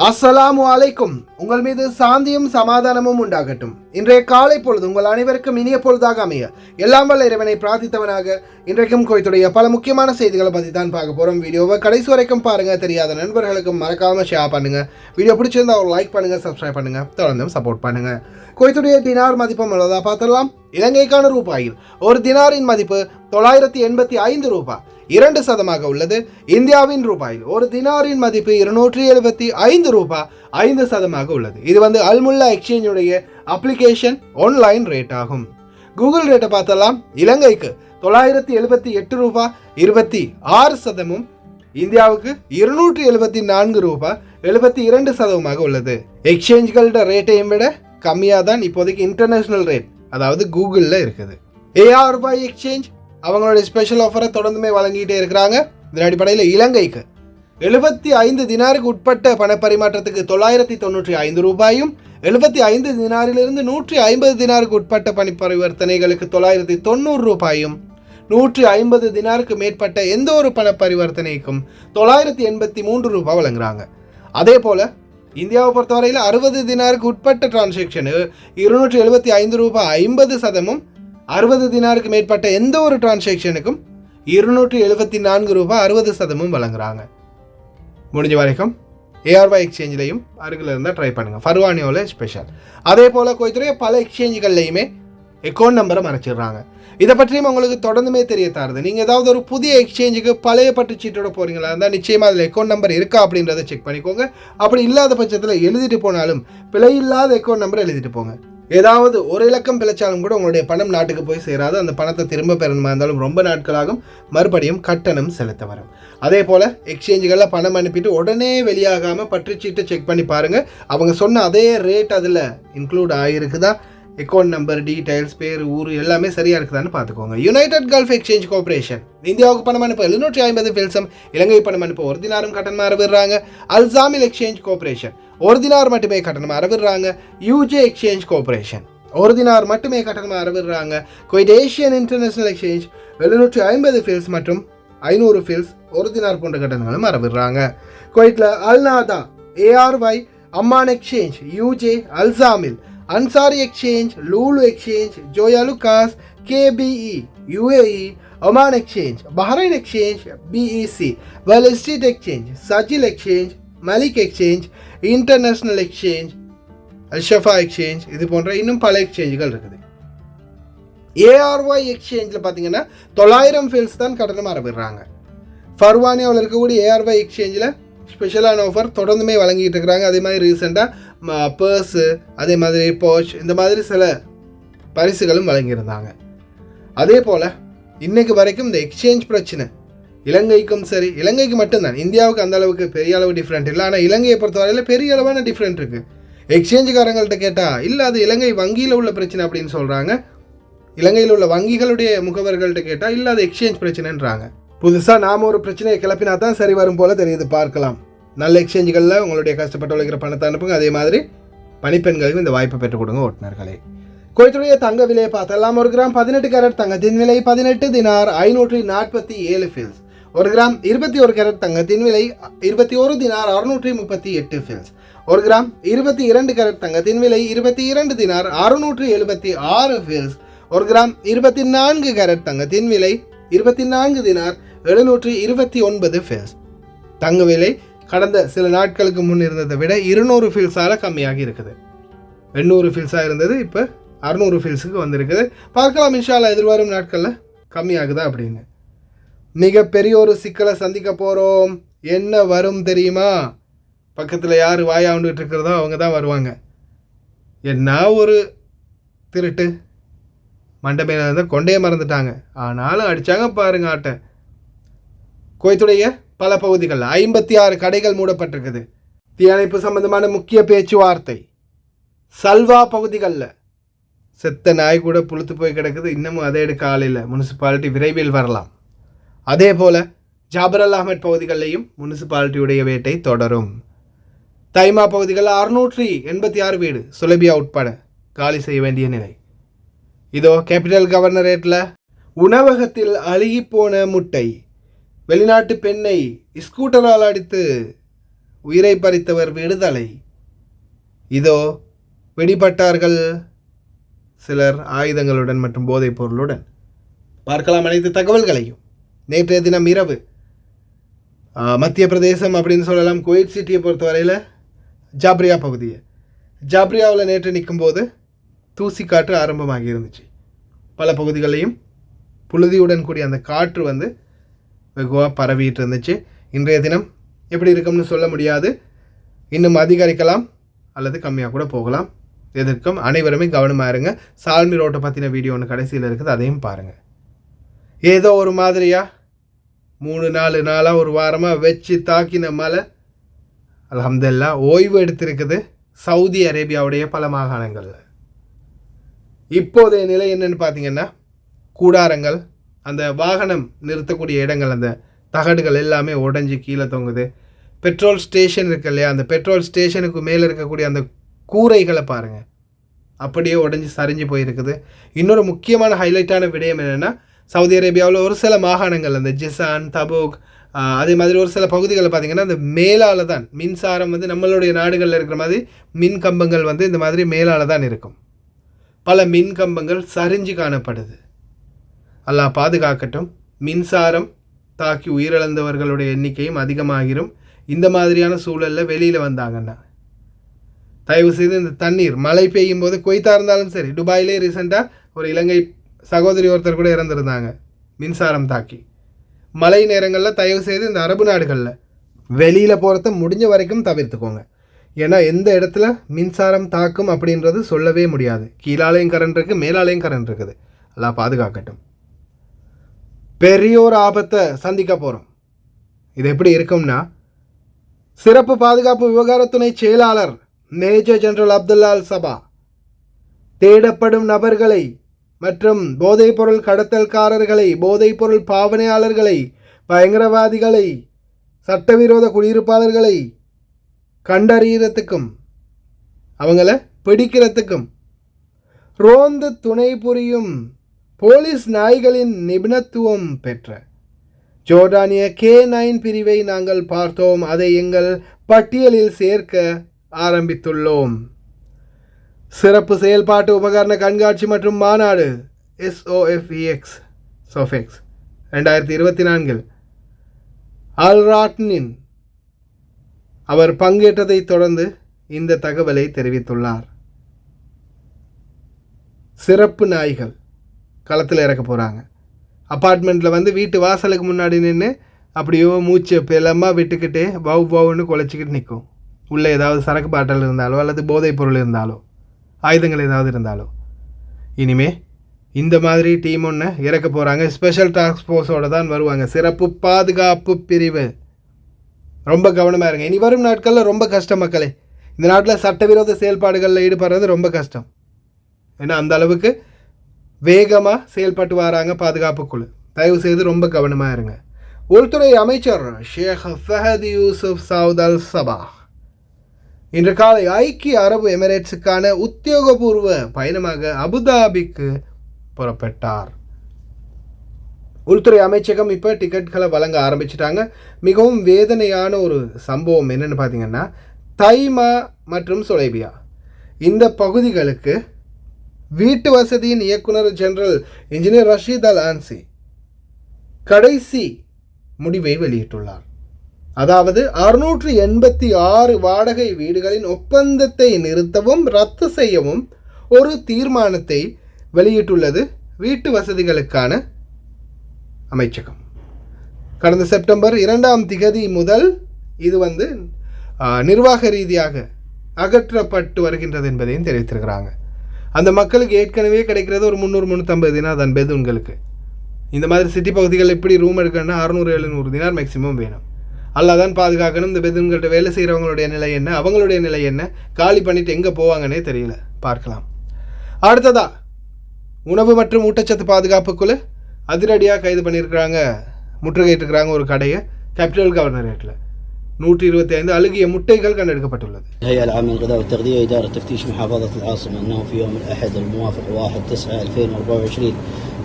அஸ்ஸலாமு அலைக்கும். உங்கள் மீது சாந்தியும் சமாதானமும் உண்டாகட்டும். இன்றைய காலை பொழுது உங்கள் அனைவருக்கும் இனிய பொழுதாக அமைய எல்லாம் வல்ல இறைவனை பிரார்த்தித்தவனாக இன்றைக்கும் குவைத்துடைய பல முக்கியமான செய்திகளை பற்றி தான் பார்க்க போகிறோம். வீடியோவை கடைசி வரைக்கும் பாருங்கள். தெரியாத நண்பர்களுக்கும் மறக்காமல் ஷேர் பண்ணுங்கள். வீடியோ பிடிச்சிருந்தா ஒரு லைக் பண்ணுங்கள், சப்ஸ்கிரைப் பண்ணுங்கள், தொடர்ந்தும் சப்போர்ட் பண்ணுங்கள். குவைத்துடைய தினார் மதிப்பு உள்ளதா பார்த்துடலாம். இலங்கைக்கான ரூபாயில் ஒரு தினாரின் மதிப்பு 985 ரூபாய் 2% உள்ளது. இந்தியாவின் ரூபாயில் ஒரு தினாரின் மதிப்பு 275 ரூபாய் 5% உள்ளது. இது அல்முல்லா எக்ஸ்சேஞ்சுடைய அப்ளிகேஷன் ஆன்லைன் ரேட் ஆகும். கூகுள் ரேட்டை பார்த்தலாம். இலங்கைக்கு 978 ரூபாய் 26%, இந்தியாவுக்கு 274 ரூபாய் 72% உள்ளது. எக்ஸ்சேஞ்சுகளோட ரேட்டையும் விட கம்மியாக தான் இப்போதைக்கு இன்டர்நேஷனல் ரேட், அதாவது கூகுளில் இருக்குது. ARY எக்ஸ்சேஞ்ச் அவங்களுடைய ஸ்பெஷல் ஆஃபரை தொடர்ந்துமே வழங்கிட்டே இருக்கிறாங்க. இதன் அடிப்படையில் இலங்கைக்கு 75 தினாருக்கு உட்பட்ட பணப்பரிமாற்றத்துக்கு 995 ரூபாயும், 75 தினாரிலிருந்து 150 தினாருக்கு உட்பட்ட பணி பரிவர்த்தனைகளுக்கு 990 ரூபாயும், 150 தினாருக்கு மேற்பட்ட எந்த ஒரு பண பரிவர்த்தனைக்கும் 983 ரூபாய் வழங்குறாங்க. அதே போல் இந்தியாவை பொறுத்தவரையில் 60 தினாருக்கு உட்பட்ட டிரான்சாக்ஷனு 275 ரூபாய் 50%, 60 தினாருக்கு மேற்பட்ட எந்த ஒரு டிரான்சாக்ஷனுக்கும் 274 ரூபாய் 60% வழங்குறாங்க. முடிஞ்ச வரைக்கும் ARY எக்ஸ்சேஞ்சிலையும் அருகில் இருந்தால் ட்ரை பண்ணுங்கள். ஃபர்வானியோவில் ஸ்பெஷல். அதே போல் கோயத்துடைய பல எக்ஸ்சேஞ்சுகள்லையுமே அக்கௌண்ட் நம்பரை மறைச்சிடுறாங்க. இதை பற்றியும் உங்களுக்கு தொடர்ந்துமே தெரிய தருது. நீங்கள் ஏதாவது ஒரு புதிய எக்ஸ்சேஞ்சுக்கு பழைய பட்டுச்சீட்டோட போகிறீங்களா இருந்தால் நிச்சயமாக அதில் அக்கௌண்ட் நம்பர் இருக்கா அப்படின்றத செக் பண்ணிக்கோங்க. அப்படி இல்லாத பட்சத்தில் எழுதிட்டு போனாலும் பிழை இல்லாத அக்கௌண்ட் நம்பர் எழுதிட்டு போங்க. ஏதாவது ஒரு இலக்கம் பிழைச்சாலும் கூட உங்களுடைய பணம் நாட்டுக்கு போய் சேராது. அந்த பணத்தை திரும்ப பெறணுமா இருந்தாலும் ரொம்ப நாட்களாகும். மறுபடியும் கட்டணம் செலுத்த வரும். அதே போல் எக்ஸ்சேஞ்சுகளில் பணம் அனுப்பிட்டு உடனே வெளியாகாமல் பற்றுச்சீட்டை செக் பண்ணி பாருங்கள். அவங்க சொன்ன அதே ரேட் அதில் இன்க்ளூட் ஆகிருக்குதா, அக்கௌண்ட் நம்பர், டீடைல்ஸ், பேர், ஊர் எல்லாமே சரியாக இருக்குதான்னு பார்த்துக்கோங்க. யுனைடெட் கல்ஃப் எக்ஸ்சேஞ்ச் கார்பரேஷன் இந்தியாவுக்கு பணம் அனுப்ப 750 ஃபில்ஸும், இலங்கை பணம் அனுப்ப 1 தினாரும் கட்டணமாக அறவிடுறாங்க. அல்சாமில் எக்ஸ்சேஞ்ச் கார்பரேஷன் 1 தினார் மட்டுமே கட்டணமாக அறவிடுறாங்க. UJ எக்ஸ்சேஞ்ச் கார்பரேஷன் 1 தினார் மட்டுமே கட்டணமாக அறவிடுறாங்க. Kuwait Asian international exchange 750 fils மற்றும் 500 ஃபில்ஸ் 1 தினார் போன்ற கட்டணங்களும் அறவிடுறாங்க. குவைட்டில் அல்நாதா, ARY, Amman exchange, UJ, Al Zamil Ansari exchange, Lulu exchange, Joyalukkas, KBE, UAE, Oman exchange, Bahrain exchange, BEC, Wall Street exchange, Sajil exchange, Malik exchange, international exchange, Al Shifa exchange, இது போன்ற இன்னும் பல எக்ஸ்சேஞ்சுகள் இருக்குது. ARY எக்ஸ்சேஞ்சில் பார்த்தீங்கன்னா 900 ஃபீல்ஸ் தான் கட்டணமாக அறவிடுறாங்க. ஃபர்வானியாவில் இருக்கக்கூடிய ARY எக்ஸ்சேஞ்சில் ஸ்பெஷலான ஆஃபர் தொடர்ந்துமே வழங்கிட்டு இருக்கிறாங்க. அதே மாதிரி ரீசெண்டாக பர்ஸு, அதே மாதிரி போச், இந்த மாதிரி சில பரிசுகளும் வழங்கியிருந்தாங்க. அதே போல் இன்றைக்கு வரைக்கும் இந்த எக்ஸ்சேஞ்ச் பிரச்சனை இலங்கைக்கும் சரி, இலங்கைக்கு மட்டும்தான், இந்தியாவுக்கு அந்த அளவுக்கு பெரிய அளவு டிஃப்ரெண்ட் இல்லை. ஆனால் இலங்கையை பொறுத்தவரையில் பெரிய அளவான டிஃப்ரெண்ட் இருக்குது. எக்ஸ்சேஞ்சுக்காரங்கள்ட்ட கேட்டால் இல்லை அது இலங்கை வங்கியில் உள்ள பிரச்சனை அப்படின்னு சொல்கிறாங்க. இலங்கையில் உள்ள வங்கிகளுடைய முகவர்கள்ட்ட கேட்டால் இல்லை அது எக்ஸ்சேஞ்ச் பிரச்சனைன்றாங்க. புதுசாக நாம் ஒரு பிரச்சனையை கிளப்பினா தான் சரி வரும் போல் தெரியுது. பார்க்கலாம். நல்ல எக்ஸ்சேஞ்சுகளில் உங்களுடைய கஷ்டப்பட்டு உழைக்கிற பணத்தை அனுப்புங்க. அதே மாதிரி பணிப்பெண்களுக்கும் இந்த வாய்ப்பை பெற்றுக் கொடுங்க ஓட்டுநர்களே. குவைத்துடைய தங்க விலையை பார்த்தெல்லாம் 1 கிராம் 18 கேரட் தங்கத்தின் விலை 18 தினார் 547 ஃபில்ஸ். 1 கிராம் 21 கேரட் தங்கத்தின் விலை 21 தினார் 638 ஃபில்ஸ். 1 கிராம் 22 கேரட் தங்கத்தின் விலை 22 தினார் 676 ஃபில்ஸ். 1 கிராம் 24 கேரட் தங்கத்தின் விலை 24 தினார் 729 ஃபில்ஸ். தங்க விலை கடந்த சில நாட்களுக்கு முன் இருந்ததை விட 200 ஃபில்ஸால் கம்மியாகி இருக்குது. 800 ஃபில்ஸாக இருந்தது, இப்போ 600 ஃபில்ஸுக்கு வந்திருக்குது. பார்க்கலாம் இன்ஷா அல்லாஹ் எதிர்வரும் நாட்களில் கம்மியாகுதா அப்படின்னு. மிகப்பெரிய ஒரு சிக்கலை சந்திக்க போகிறோம். என்ன வரும் தெரியுமா? பக்கத்தில் யார் வாயாண்டுட்டு இருக்கிறதோ அவங்க தான் வருவாங்க. என்ன ஒரு திருட்டு மண்டபையில் இருந்தால் கொண்டே மறந்துட்டாங்க, ஆனாலும் அடித்தாங்க பாருங்க ஆட்டை. குவைத்துடைய பல பகுதிகளில் 56 கடைகள் மூடப்பட்டிருக்குது. தீயணைப்பு சம்பந்தமான முக்கிய பேச்சுவார்த்தை. சல்வா பகுதிகளில் செத்த நாய் கூட புளுத்து போய் கிடக்குது. இன்னமும் அதை எடுக்க ஆளில்லை. முனிசிபாலிட்டி விரைவில் வரலாம். அதே போல் ஜாபர் அல் அஹ்மத் பகுதிகளிலையும் முனிசிபாலிட்டியுடைய வேட்டை தொடரும். தைமா பகுதிகளில் 686 வீடு சுலபியா உட்பட காலி செய்ய வேண்டிய நிலை. இதோ கேபிட்டல் கவர்னரேட்டில் உணவகத்தில் அழுகிப்போன முட்டை, வெளிநாட்டு பெண்ணை ஸ்கூட்டரால் அடித்து உயிரை பறித்தவர் விடுதலை. இதோ வெடிபட்டார்கள் சிலர் ஆயுதங்களுடன் மற்றும் போதைப் பொருளுடன். பார்க்கலாம் அனைத்து தகவல்களையும். நேற்றைய தினம் இரவு மத்திய பிரதேசம் அப்படின்னு சொல்லலாம், குவைத் சிட்டியை பொறுத்தவரையில் ஜாப்ரியா பகுதியை, ஜாப்ரியாவில் நேற்று நிற்கும்போது தூசி காற்று ஆரம்பமாகி இருந்துச்சு. பல பகுதிகளையும் புழுதியுடன் கூடிய அந்த காற்று வந்து வெகுவாக பரவிட்டு இருந்துச்சு. இன்றைய தினம் எப்படி இருக்கும்னு சொல்ல முடியாது, இன்னும் அதிகரிக்கலாம் அல்லது கம்மியாக கூட போகலாம். எதற்கும் அனைவருமே கவனமாக இருங்க. சால்மி ரோட்டை பற்றின வீடியோ ஒன்று கடைசியில் இருக்குது, அதையும் பாருங்கள். ஏதோ ஒரு மாதிரியாக 3-4 நாளாக ஒரு வாரமாக வச்சு தாக்கின மழை அல்ஹம்துலில்லாஹ் ஓய்வு எடுத்திருக்குது சவுதி அரேபியாவுடைய பல மாகாணங்களில். இப்போதைய நிலை என்னன்னு பார்த்தீங்கன்னா, கூடாரங்கள், அந்த வாகனம் நிறுத்தக்கூடிய இடங்கள், அந்த தகடுகள் எல்லாமே உடஞ்சி கீழே தொங்குது. பெட்ரோல் ஸ்டேஷன் இருக்கு இல்லையா, அந்த பெட்ரோல் ஸ்டேஷனுக்கு மேலே இருக்கக்கூடிய அந்த கூரைகளை பாருங்கள், அப்படியே உடஞ்சி சரிஞ்சு போயிருக்குது. இன்னொரு முக்கியமான ஹைலைட்டான விடயம் என்னென்னா, சவுதி அரேபியாவில் ஒரு சில மாகாணங்கள், அந்த ஜிசான், தபூக், அதே மாதிரி ஒரு சில பகுதிகளில் பார்த்திங்கன்னா அந்த மேலால் தான் மின்சாரம் வந்து நம்மளுடைய நாடுகளில் இருக்கிற மாதிரி மின் கம்பங்கள் வந்து இந்த மாதிரி மேலால் தான் இருக்கும். பல மின் கம்பங்கள் சரிஞ்சு காணப்படுது. அல்லாஹ் பாதுகாக்கட்டும். மின்சாரம் தாக்கி உயிரிழந்தவர்களுடைய எண்ணிக்கையும் அதிகமாகிரும். இந்த மாதிரியான சூழலில் வெளியில் வந்தாங்கன்னா தயவு செய்து இந்த தண்ணீர் மழை பெய்யும் போது குவைத்தாக இருந்தாலும் சரி, துபாயிலே ரீசெண்டாக ஒரு இலங்கை சகோதரி ஒருத்தர் கூட இறந்துருந்தாங்க மின்சாரம் தாக்கி. மழை நேரங்களில் தயவு செய்து இந்த அரபு நாடுகளில் வெளியில் போகிறத முடிஞ்ச வரைக்கும் தவிர்த்துக்கோங்க. ஏன்னா எந்த இடத்துல மின்சாரம் தாக்கும் அப்படின்றது சொல்லவே முடியாது. கீழாலையும் கரண்ட் இருக்குது, மேலாலையும் கரண்ட் இருக்குது. எல்லாம் பாதுகாக்கட்டும். பெரிய ஒரு ஆபத்தை சந்திக்க போகிறோம். இது எப்படி இருக்கும்னா, சிறப்பு பாதுகாப்பு விவகார துணை செயலாளர் மேஜர் ஜெனரல் அப்துல்லா அல் சபா தேடப்படும் நபர்களை மற்றும் போதைப்பொருள் கடத்தல்காரர்களை, போதைப்பொருள் பாவனையாளர்களை, பயங்கரவாதிகளை, சட்டவிரோத குடியிருப்பாளர்களை கண்டறியறதுக்கும் அவங்கள பிடிக்கிறதுக்கும் ரோந்து துணை புரியும் போலீஸ் நாய்களின் நிபுணத்துவம் பெற்ற ஜோர்டானிய K9 பிரிவை நாங்கள் பார்த்தோம். அதை எங்கள் பட்டியலில் சேர்க்க ஆரம்பித்துள்ளோம். சிறப்பு செயல்பாட்டு உபகரண கண்காட்சி மற்றும் மாநாடு SOFEX 2024 ஆல்ராட்னின் அவர் பங்கேற்றதை தொடர்ந்து இந்த தகவலை தெரிவித்துள்ளார். சிறப்பு நாய்கள் களத்தில் இறக்க போகிறாங்க. அப்பார்ட்மெண்ட்டில் வந்து வீட்டு வாசலுக்கு முன்னாடி நின்று அப்படியோ மூச்சு பெலமாக விட்டுக்கிட்டே வவ் வவுன்னு குலைச்சிக்கிட்டு நிற்கும். உள்ளே ஏதாவது சரக்கு பாட்டல் இருந்தாலோ அல்லது போதைப் பொருள் இருந்தாலோ ஆயுதங்கள் ஏதாவது இருந்தாலோ. இனிமே இந்த மாதிரி டீம் ஒன்று இறக்க போகிறாங்க. ஸ்பெஷல் டாஸ்க் ஃபோர்ஸோடு தான் வருவாங்க. சிறப்பு பாதுகாப்பு பிரிவு. ரொம்ப கவனமாக இருங்க. இனி வரும் நாட்களில் ரொம்ப கஷ்டம் மக்களே. இந்த நாட்டில் சட்டவிரோத செயல்பாடுகளில் ஈடுபடுறது ரொம்ப கஷ்டம். ஏன்னா அந்த அளவுக்கு வேகமாக செயல்பட்டு வராங்க பாதுகாப்பு குழு. தயவு செய்து ரொம்ப கவனமாக இருங்க. உள்துறை அமைச்சர் ஷேக் ஃபஹத் யூசுப் சவுத் அல் சபா இன்று காலை ஐக்கிய அரபு எமிரேட்ஸுக்கான உத்தியோகபூர்வ பயணமாக அபுதாபிக்கு புறப்பட்டார். உள்துறை அமைச்சகம் இப்போ டிக்கெட்களை வழங்க ஆரம்பிச்சிட்டாங்க. மிகவும் வேதனையான ஒரு சம்பவம் என்னென்னு பார்த்தீங்கன்னா, தைமா மற்றும் சுலைபியா இந்த பகுதிகளுக்கு வீட்டு வசதியின் இயக்குனர் ஜெனரல் இன்ஜினியர் ரஷீத் அல் ஆன்சி கடைசி முடிவை வெளியிட்டுள்ளார். அதாவது 686 வாடகை வீடுகளின் ஒப்பந்தத்தை நிறுத்தவும் ரத்து செய்யவும் ஒரு தீர்மானத்தை வெளியிட்டுள்ளது வீட்டு வசதிகளுக்கான அமைச்சகம். கடந்த செப்டம்பர் 2 முதல் இது வந்து நிர்வாக ரீதியாக அகற்றப்பட்டு வருகின்றது என்பதையும் தெரிவித்திருக்கிறாங்க. அந்த மக்களுக்கு ஏற்கனவே கிடைக்கிறது ஒரு 300-350 தினார் தான் பெதுன்களுக்கு. இந்த மாதிரி சிட்டி பகுதிகளில் இப்படி ரூம் எடுக்கணும்னா 600-700 தினார் மேக்ஸிமம் வேணும். அல்லா தான் பாதுகாக்கணும். இந்த பெதுன்கள்ட்ட வேலை செய்கிறவங்களுடைய நிலை என்ன, அவங்களுடைய நிலை என்ன, காலி பண்ணிவிட்டு எங்கே போவாங்கன்னே தெரியல. பார்க்கலாம். அடுத்ததா உணவு மற்றும் ஊட்டச்சத்து பாதுகாப்புக்குள்ள அதிரடியாக கைது பண்ணியிருக்கிறாங்க, முற்றுகையிட்டிருக்கிறாங்க ஒரு கடையை கேபிட்டல் கவர்னரேட்டில். 125 அழுகிய முட்டைகள் கண்டெடுக்கப்பட்டுள்ளது. الهيئة العامة للغذاء والتغذية إدارة تفتيش محافظة العاصمة أنه في يوم الأحد الموافق 1/9/2024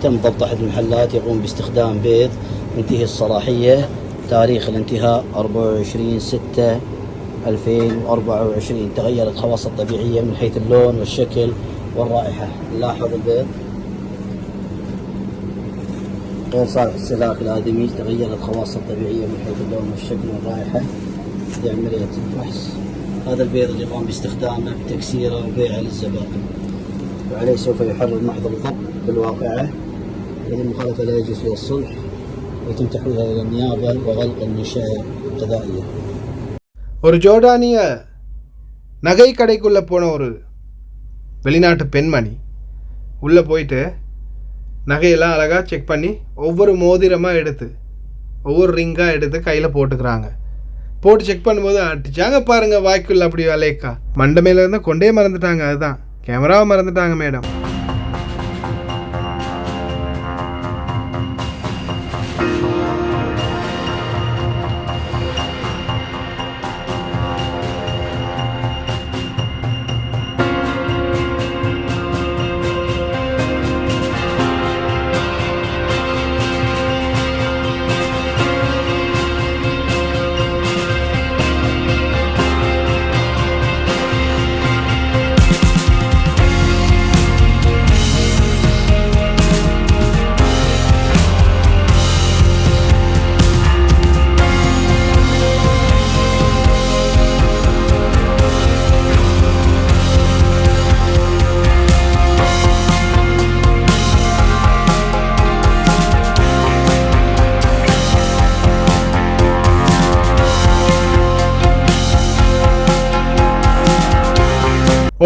تم ضبط أحد المحلات يقوم باستخدام بيض منتهي الصلاحية تاريخ الانتهاء 24/6 2024 تغيرت خواص الطبيعية من حيث اللون والشكل والرائحة. نلاحظ البيض غير صالح استهلاك الآدمي، تغيرت خواصه الطبيعية من حيث اللون والشكل والرائحة لعملية الفحص. هذا البيض اللي يقوم باستخدامه بتكسيره وبيعه للزبائن، وعليه سوف يحرر محض الضبط بالواقعة. هذه المخالفة لا يجوز فيها الصلح، ويتم تحويلها إلى النيابة وغلق المنشأة القضائية. ஒரு ஜோர்டானிய நகை கடைக்குள்ளே போன ஒரு வெளிநாட்டு பெண்மணி உள்ளே போயிட்டு நகையெல்லாம் அழகாக செக் பண்ணி ஒவ்வொரு மோதிரமாக எடுத்து ஒவ்வொரு ரிங்காக எடுத்து கையில் போட்டுக்கிறாங்க. போட்டு செக் பண்ணும்போது அடிச்சாங்க பாருங்கள் வாய்க்குள்ள அப்படி வேலைக்கா மண்டை மேலே இருந்தால் கொண்டே மறந்துட்டாங்க. அதுதான் கேமராவை மறந்துட்டாங்க மேடம்.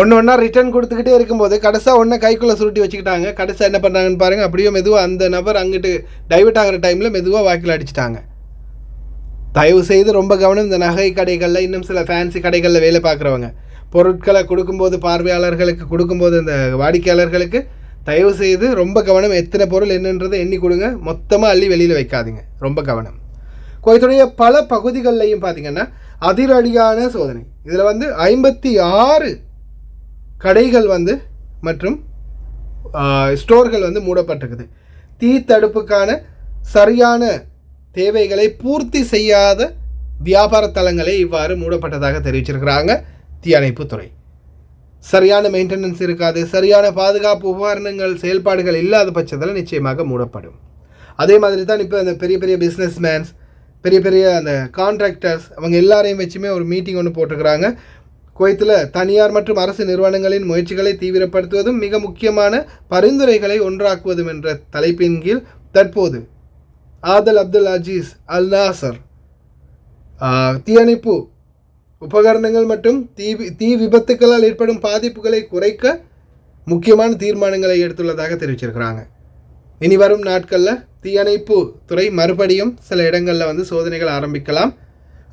ஒன்று ஒன்றா ரிட்டர்ன் கொடுத்துக்கிட்டே இருக்கும்போது கடைசியாக ஒன்றை கைக்குள்ளே சுருட்டி வச்சுக்கிட்டாங்க. கடைசியாக என்ன பண்ணுறாங்கன்னு பாருங்கள். அப்படியே மெதுவாக அந்த நபர் அங்கிட்டு டைவர்ட் ஆகிற டைமில் மெதுவாக வாக்கில் அடிச்சிட்டாங்க. தயவு செய்து ரொம்ப கவனம். இந்த நகை கடைகளில் இன்னும் சில ஃபேன்சி கடைகளில் வேலை பார்க்குறவங்க பொருட்களை கொடுக்கும்போது, பார்வையாளர்களுக்கு கொடுக்கும்போது, இந்த வாடிக்கையாளர்களுக்கு தயவு செய்து ரொம்ப கவனம். எத்தனை பொருள் என்னன்றதை எண்ணி கொடுங்க. மொத்தமாக அள்ளி வெளியில் வைக்காதீங்க. ரொம்ப கவனம். குவைத்துடைய பல பகுதிகளிலையும் பார்த்திங்கன்னா அதிரடியான சோதனை. இதில் 56 கடைகள் மற்றும் ஸ்டோர்கள் மூடப்பட்டிருக்குது. தீ தடுப்புக்கான சரியான தேவைகளை பூர்த்தி செய்யாத வியாபார தலங்களே இவ்வாறு மூடப்பட்டதாக தெரிவிச்சிருக்கிறாங்க தீயணைப்புத்துறை. சரியான மெயின்டெனன்ஸ் இருக்காது, சரியான பாதுகாப்பு உபகரணங்கள் செயல்பாடுகள் இல்லாத பட்சத்தில் நிச்சயமாக மூடப்படும். அதே மாதிரி தான் இப்போ அந்த பெரிய பெரிய பிஸ்னஸ்மேன்ஸ், பெரிய பெரிய அந்த கான்ட்ராக்டர்ஸ், அவங்க எல்லாரையும் வச்சுமே ஒரு மீட்டிங் ஒன்று போட்டிருக்கிறாங்க. குவைத்தில் தனியார் மற்றும் அரசு நிறுவனங்களின் முயற்சிகளை தீவிரப்படுத்துவதும் மிக முக்கியமான பரிந்துரைகளை ஒன்றாக்குவதும் என்ற தலைப்பின் கீழ் தற்போது ஆதல் அப்துல் அஜீஸ் அல் நாசர் தீயணைப்பு உபகரணங்கள் மற்றும் தீ விபத்துக்களால் ஏற்படும் பாதிப்புகளை குறைக்க முக்கியமான தீர்மானங்களை எடுத்துள்ளதாக தெரிவிச்சிருக்கிறாங்க. இனி வரும் நாட்களில் தீயணைப்பு துறை மறுபடியும் சில இடங்களில் சோதனைகள் ஆரம்பிக்கலாம்.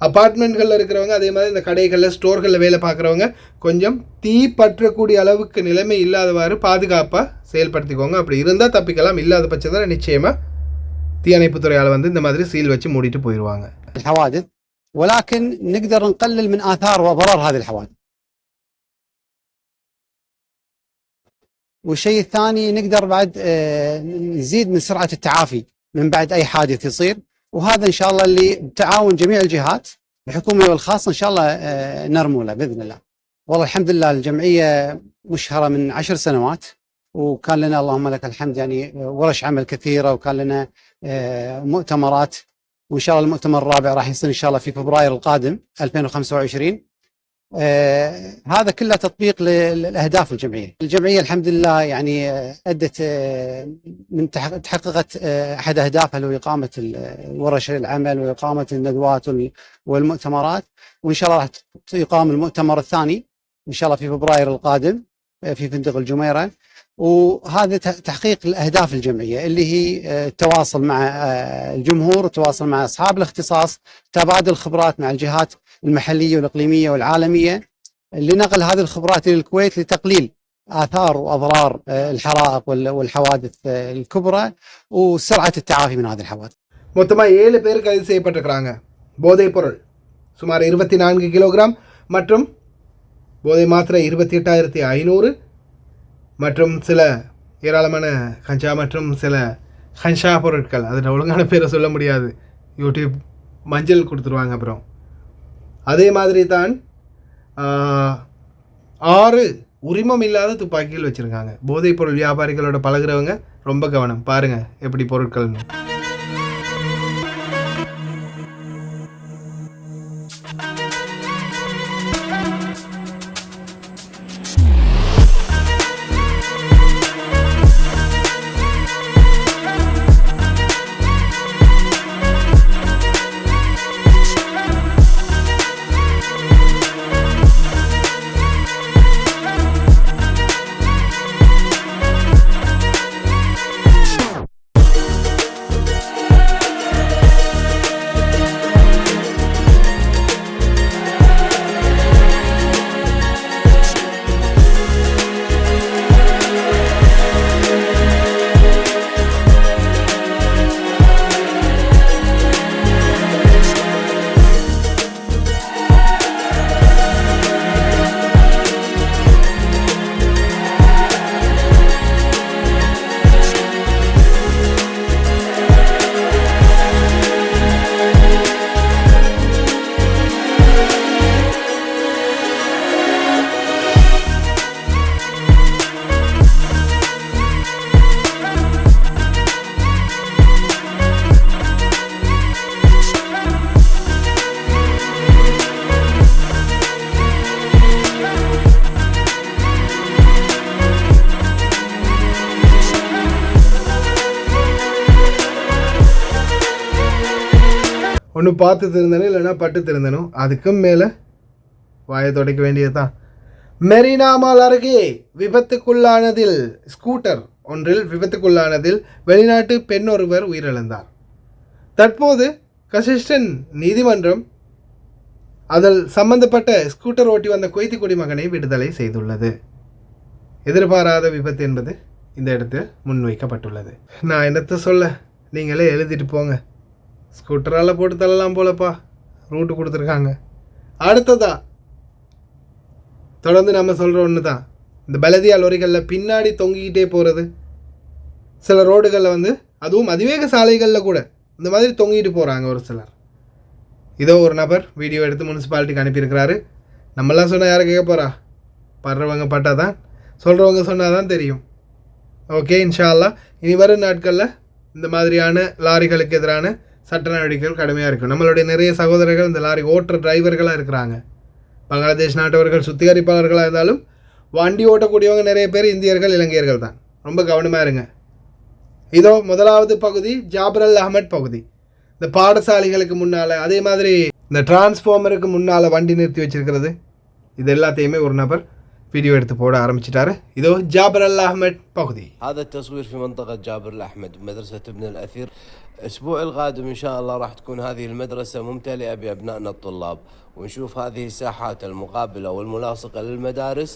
அப்பார்ட்மெண்ட்களில் இருக்கிறவங்க, அதே மாதிரி இந்த கடைகளில் ஸ்டோர்களில் வேலை பார்க்குறவங்க கொஞ்சம் தீ பற்றக்கூடிய அளவுக்கு நிலைமை இல்லாதவாறு பாதுகாப்பாக செயல்படுத்திக்கோங்க. அப்படி இருந்தால் தப்பிக்கலாம். இல்லாத பட்சத்தில் நிச்சயமாக தீயணைப்புத்துறையால் இந்த மாதிரி சீல் வச்சு மூடிட்டு போயிடுவாங்க. الحوادث ولكن نقدر نقلل من آثار وضرر هذه الحوادث. والشيء الثاني نقدر بعد نزيد من سرعة التعافي من بعد أي حادث يصير، وهذا إن شاء الله اللي بتعاون جميع الجهات الحكومية والخاصة إن شاء الله نرمو له بإذن الله. والله الحمد لله الجمعية مشهرة من 10 سنوات، وكان لنا اللهم لك الحمد يعني ورش عمل كثيرة، وكان لنا مؤتمرات، وإن شاء الله المؤتمر الرابع راح يصير إن شاء الله في فبراير القادم 2025. هذا كله تطبيق للأهداف الجمعية. الجمعية الحمد لله يعني أدت من تحققت أحد أهدافها اللي هو إقامة ورش العمل وإقامة الندوات والمؤتمرات، وإن شاء الله راح يقام المؤتمر الثاني إن شاء الله في فبراير القادم في فندق الجميرة. وهذا تحقيق الأهداف الجمعية اللي هي التواصل مع الجمهور، التواصل مع أصحاب الاختصاص، تبادل الخبرات مع الجهات المحلية والإقليمية والعالمية لنقل هذه الخبرات إلى الكويت لتقليل آثار وأضرار الحرائق والحوادث الكبرى وسرعة التعافي من هذه الحوادث. மொத்தமாக 7 பேர் கைது செய்யப்பட்டிருக்கிறாங்க. போதைப் பொருள் சுமார் 24 கிலோகிராம் மற்றும் போதை மாத்திரை 28,500 மற்றும் சில ஏராளமான கஞ்சா மற்றும் சில ஹன்ஷா பொருட்கள். அதில் ஒழுங்கான பேரை சொல்ல முடியாது, யூடியூப் மஞ்சள் கொடுத்துருவாங்க. அப்புறம் அதே மாதிரி தான் 6 உரிமம் இல்லாத துப்பாக்கிகள் வச்சுருக்காங்க. போதைப்பொருள் வியாபாரிகளோட பழகுறவங்க ரொம்ப கவனம், பாருங்கள் எப்படி பொருட்கள்னு. ஒன்று பார்த்து திருந்தனும், இல்லைன்னா பட்டு திருந்தனும். அதுக்கும் மேலே வாயை துடைக்க வேண்டியது தான். மெரினா மால் அருகே ஸ்கூட்டர் ஒன்றில் விபத்துக்குள்ளானதில் வெளிநாட்டு பெண் ஒருவர் உயிரிழந்தார். தற்போது கசிஸ்டன் நீதிமன்றம் அதில் சம்பந்தப்பட்ட ஸ்கூட்டர் ஓட்டி வந்த குவைத்தி குடிமகனை விடுதலை செய்துள்ளது. எதிர்பாராத விபத்து என்பது இந்த இடத்தில் முன்வைக்கப்பட்டுள்ளது. நான் என்னத்தை சொல்ல, நீங்களே எழுதிட்டு போங்க. ஸ்கூட்டரால் போட்டு தள்ளலாம் போலப்பா, ரூட்டு கொடுத்துருக்காங்க. அடுத்ததா தொடர்ந்து நம்ம சொல்கிற ஒன்று தான், இந்த பலதியா லோரிகளில் பின்னாடி தொங்கிக்கிட்டே போகிறது. சில ரோடுகளில் அதுவும் அதிவேக சாலைகளில் கூட இந்த மாதிரி தொங்கிட்டு போகிறாங்க ஒரு சிலர். இதோ ஒரு நபர் வீடியோ எடுத்து முனிசிபாலிட்டிக்கு அனுப்பியிருக்கிறாரு. நம்மளாம் சொன்னால் யாரை கேட்க போகிறா? படுறவங்க பட்டால் தான், சொல்கிறவங்க சொன்னால் தான் தெரியும். ஓகே, இன்ஷா அல்லாஹ் இனி வரும் நாட்களில் இந்த மாதிரியான லாரிகளுக்கு எதிரான சட்ட நடவடிக்கைகள் கடுமையாக இருக்கும். நம்மளுடைய நிறைய சகோதரர்கள் இந்த லாரி ஓட்டுற டிரைவர்களாக இருக்கிறாங்க. பங்களாதேஷ் நாட்டவர்கள் சுத்திகரிப்பாளர்களாக இருந்தாலும் வண்டி ஓட்டக்கூடியவங்க நிறைய பேர் இந்தியர்கள், இலங்கையர்கள் தான். ரொம்ப கவனமாக இருங்க. இதோ முதலாவது பகுதி ஜாபர் அஹ்மத் பகுதி. இந்த பாடசாலைகளுக்கு முன்னால், அதே மாதிரி இந்த டிரான்ஸ்ஃபார்மருக்கு முன்னால் வண்டி நிறுத்தி வச்சிருக்கிறது, இது எல்லாத்தையுமே ஒரு நபர் فيديو எடுத்து போட ஆரம்பிச்சிட்டாரு. இதோ ஜாபர் அஹ்மத் பகுதி. هذا التصوير في منطقة جابر الأحمد بمدرسة ابن الأثير. الأسبوع القادم إن شاء الله راح تكون هذه المدرسة ممتلئة بأبنائنا الطلاب، ونشوف هذه الساحات المقابلة والملاصقة للمدارس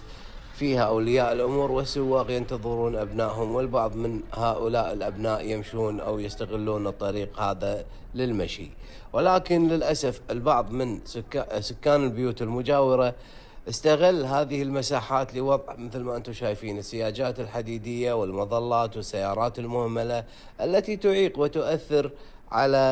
فيها أولياء الأمور والسواق ينتظرون أبنائهم، والبعض من هؤلاء الأبناء يمشون أو يستغلون الطريق هذا للمشي. ولكن للأسف البعض من سكان البيوت المجاورة استغل هذه المساحات لوضع مثل ما أنتم شايفين السياجات الحديدية والمظلات والسيارات المهملة التي تعيق وتؤثر على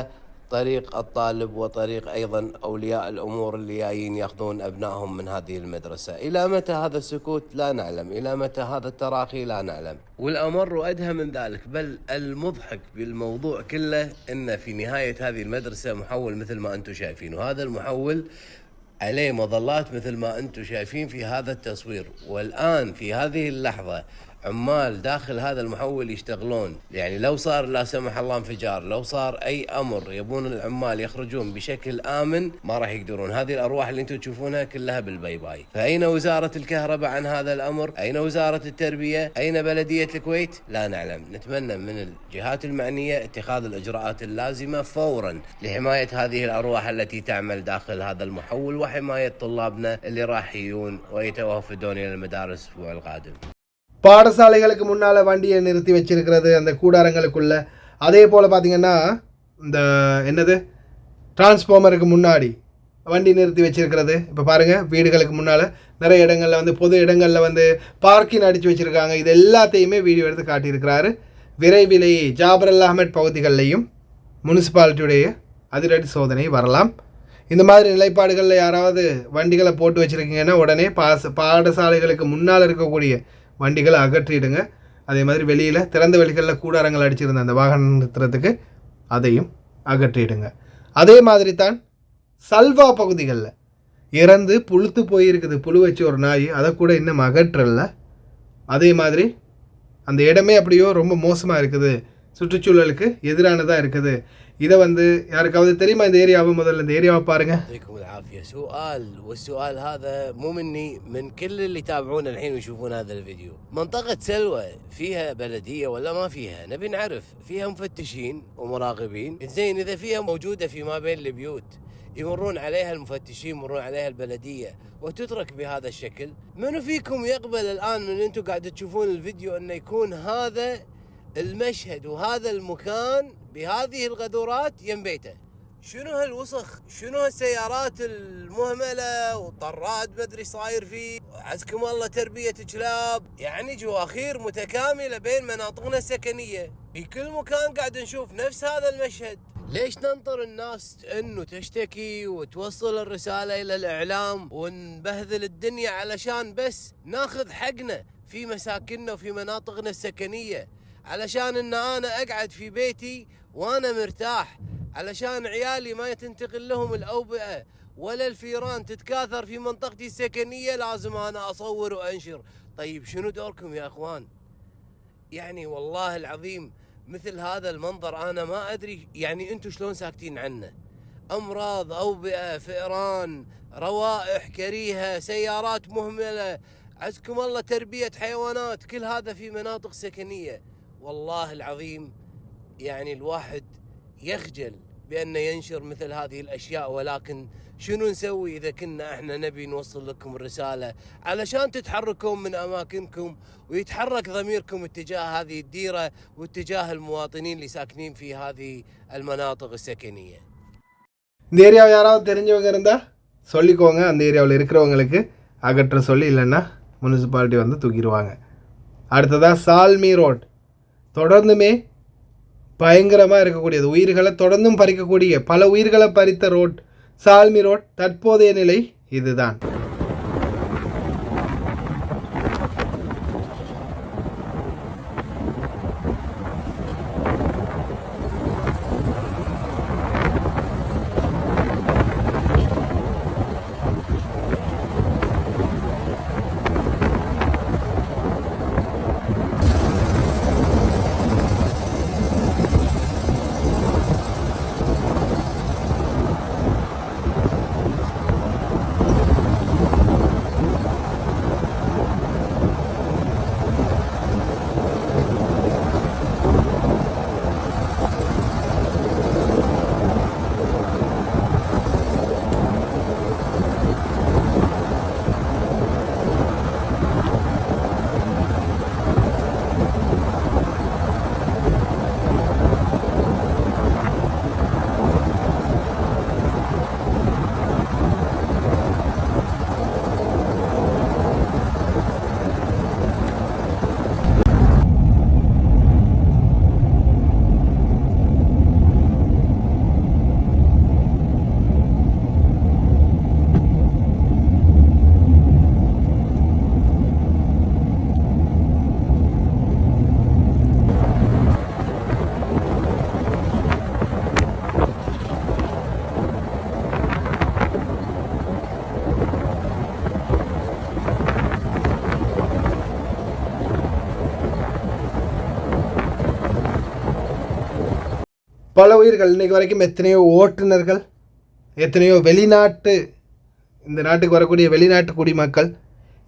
طريق الطالب وطريق أيضا أولياء الأمور اللي جايين ياخذون أبنائهم من هذه المدرسة. إلى متى هذا السكوت لا نعلم، إلى متى هذا التراخي لا نعلم. والأمر وأدهى من ذلك، بل المضحك بالموضوع كله أن في نهاية هذه المدرسة محول مثل ما أنتم شايفين، وهذا المحول عليه مظلات مثل ما أنتم شايفين في هذا التصوير. والآن في هذه اللحظة عمال داخل هذا المحول يشتغلون، يعني لو صار لا سمح الله انفجار، لو صار أي أمر يبون العمال يخرجون بشكل آمن ما راح يقدرون. هذه الأرواح اللي أنتم تشوفونها كلها بالباي باي. فأين وزارة الكهرباء عن هذا الأمر؟ أين وزارة التربية؟ أين بلدية الكويت؟ لا نعلم. نتمنى من الجهات المعنية اتخاذ الإجراءات اللازمة فورا لحماية هذه الأرواح التي تعمل داخل هذا المحول، وحماية طلابنا اللي راح يجون ويتوافدون إلى المدارس الأسبوع القادم. பாடசாலைகளுக்கு முன்னால் வண்டியை நிறுத்தி வச்சிருக்கிறது அந்த கூடாரங்களுக்குள்ள. அதே போல் பார்த்திங்கன்னா இந்த என்னது டிரான்ஸ்ஃபார்மருக்கு முன்னாடி வண்டி நிறுத்தி வச்சிருக்கிறது. இப்போ பாருங்கள், வீடுகளுக்கு முன்னால் நிறைய இடங்களில் பொது இடங்களில் பார்க்கிங் அடித்து வச்சுருக்காங்க. இது எல்லாத்தையுமே வீடியோ எடுத்து காட்டியிருக்கிறாரு. விரைவிலேயே ஜாபர் அஹ்மத் பகுதிகளிலையும் முனிசிபாலிட்டியுடைய அதிரடி சோதனை வரலாம். இந்த மாதிரி நிலைப்பாடுகளில் யாராவது வண்டிகளை போட்டு வச்சுருக்கீங்கன்னா உடனே பாடசாலைகளுக்கு முன்னால் இருக்கக்கூடிய வண்டிகளை அகற்றிடுங்க. அதே மாதிரி வெளியில் திறந்த வெளிகளில் கூடாரங்கள் அடிச்சிருந்த அந்த வாகன நிறுத்துறதுக்கு அதையும் அகற்றிடுங்க. அதே மாதிரி தான் சல்வா பகுதிகளில் இறந்து புழுத்து போயிருக்குது, புழு வச்சு ஒரு நாய், அதை கூட இன்னும் அகற்றல. அதே மாதிரி அந்த இடமே அப்படியோ ரொம்ப மோசமாக இருக்குது, சுற்றுச்சூழலுக்கு எதிரானதாக இருக்குது. இதை யாருக்காவது தெரியுமா இந்த ஏரியாவை? முதல்ல இந்த ஏரியாவை பாருங்க. يعطيكم العافيه. سؤال، والسؤال هذا مو مني، من كل اللي يتابعونا الحين ويشوفون هذا الفيديو. منطقه سلوى فيها بلديه ولا ما فيها؟ نبي نعرف. فيها مفتشين ومراقبين؟ زين، اذا فيها موجوده في ما بين البيوت يمرون عليها المفتشين، يمرون عليها البلديه، وتترك بهذا الشكل، منو فيكم يقبل الان من انتم قاعد تشوفون الفيديو انه يكون هذا المشهد وهذا المكان بهذه الغدورات يم بيته؟ شنو هالوسخ؟ شنو هالسيارات المهمله والطراد ما ادري صاير فيه؟ عزكم الله تربيه كلاب، يعني جواخير متكامله بين مناطقنا السكنيه. في كل مكان قاعد نشوف نفس هذا المشهد. ليش ننطر الناس انه تشتكي وتوصل الرساله الى الاعلام ونبهذل الدنيا علشان بس ناخذ حقنا في مساكننا وفي مناطقنا السكنيه، علشان ان انا اقعد في بيتي وانا مرتاح، علشان عيالي ما تنتقل لهم الاوبئه ولا الفيران تتكاثر في منطقتي السكنيه، لازم انا اصور وانشر. طيب شنو دوركم يا اخوان؟ يعني والله العظيم مثل هذا المنظر انا ما ادري يعني انتم شلون ساكتين عنه. امراض، اوبئه، فئران، روائح كريهه، سيارات مهمله، عزكم الله تربيه حيوانات، كل هذا في مناطق سكنيه. والله العظيم يعني الواحد يخجل بأنه ينشر مثل هذه الأشياء، ولكن شنو نسوي إذا كنا احنا نبي نوصل لكم الرسالة علشان تتحركون من أماكنكم ويتحرك ضميركم اتجاه هذه الديرة واتجاه المواطنين اللي ساكنين في هذه المناطق السكنية. இந்த ஏரியாவை யாராவது தெரிஞ்சவங்க இருந்தால் சொல்லிக்கோங்க. அந்த ஏரியாவில் இருக்கிறவங்களுக்கு அகற்ற சொல்லி, இல்லைன்னா முனிசிபாலிட்டி தூக்கிடுவாங்க. அடுத்ததாக சால்மி ரோட், தொடர்ந்துமே பயங்கரமாக இருக்கக்கூடியது, உயிர்களை தொடர்ந்தும் பறிக்கக்கூடிய, பல உயிர்களை பறித்த ரோட் சால்மி ரோட். தற்போதைய நிலை இதுதான். பல உயிர்கள் இன்றைக்கு வரைக்கும், எத்தனையோ ஓட்டுநர்கள், எத்தனையோ வெளிநாட்டு, இந்த நாட்டுக்கு வரக்கூடிய வெளிநாட்டு குடிமக்கள்,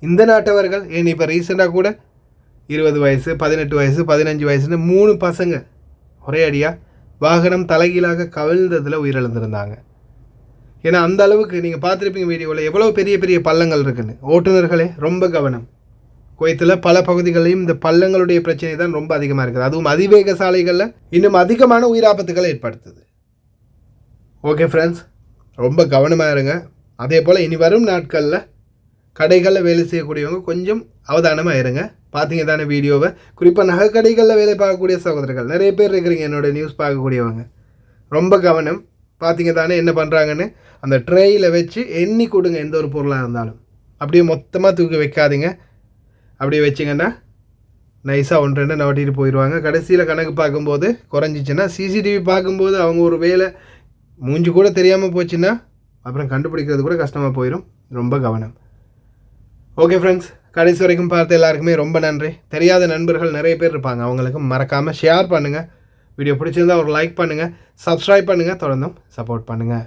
இந்த நாட்டவர்கள், ஏன் இப்போ ரீசெண்டாக கூட 20 வயசு, 18 வயசு, 15 வயசுன்னு 3 பசங்க ஒரே அடியாக வாகனம் தலைகீழாக கவிழ்ந்ததில் உயிரிழந்திருந்தாங்க. ஏன்னா அந்த அளவுக்கு நீங்கள் பார்த்துருப்பீங்க வீடியோவில் எவ்வளோ பெரிய பெரிய பள்ளங்கள் இருக்குன்னு. ஓட்டுநர்களே ரொம்ப கவனம். குவைத்தில் பல பகுதிகளிலும் இந்த பள்ளங்களுடைய பிரச்சனை தான் ரொம்ப அதிகமாக இருக்குது. அதுவும் அதிவேக சாலைகளில் இன்னும் அதிகமான உயிராபத்துக்களை ஏற்படுத்துது. ஓகே ஃப்ரெண்ட்ஸ், ரொம்ப கவனமாக இருங்க. அதே போல் இனி வரும் நாட்களில் கடைகளில் வேலை செய்யக்கூடியவங்க கொஞ்சம் அவதானமாக இருங்க. பார்த்தீங்க தானே வீடியோவை. குறிப்பாக நகை கடைகளில் வேலை பார்க்கக்கூடிய சகோதரர்கள் நிறைய பேர் இருக்கிறீங்க, என்னோடய நியூஸ் பார்க்கக்கூடியவங்க. ரொம்ப கவனம். பார்த்தீங்க தானே என்ன பண்ணுறாங்கன்னு. அந்த ட்ரேயில் வச்சு எண்ணி கொடுங்க எந்த ஒரு பொருளாக இருந்தாலும். அப்படியே மொத்தமாக தூக்கி வைக்காதீங்க. அப்படியே வச்சிங்கன்னா நைஸாக 1-2 நவட்டிட்டு போயிடுவாங்க. கடைசியில் கணக்கு பார்க்கும்போது குறைஞ்சிச்சின்னா சிசிடிவி பார்க்கும்போது அவங்க ஒரு வேலை மூஞ்சி கூட தெரியாமல் போச்சுன்னா அப்புறம் கண்டுபிடிக்கிறது கூட கஷ்டமாக போயிடும். ரொம்ப கவனம். ஓகே ஃப்ரெண்ட்ஸ், கடைசி வரைக்கும் பார்த்து எல்லாருக்குமே ரொம்ப நன்றி. தெரியாத நண்பர்கள் நிறைய பேர் இருப்பாங்க, அவங்களுக்கு மறக்காமல் ஷேர் பண்ணுங்கள். வீடியோ பிடிச்சிருந்தால் ஒரு லைக் பண்ணுங்கள், சப்ஸ்கிரைப் பண்ணுங்கள், தொடர்ந்தும் சப்போர்ட் பண்ணுங்கள்.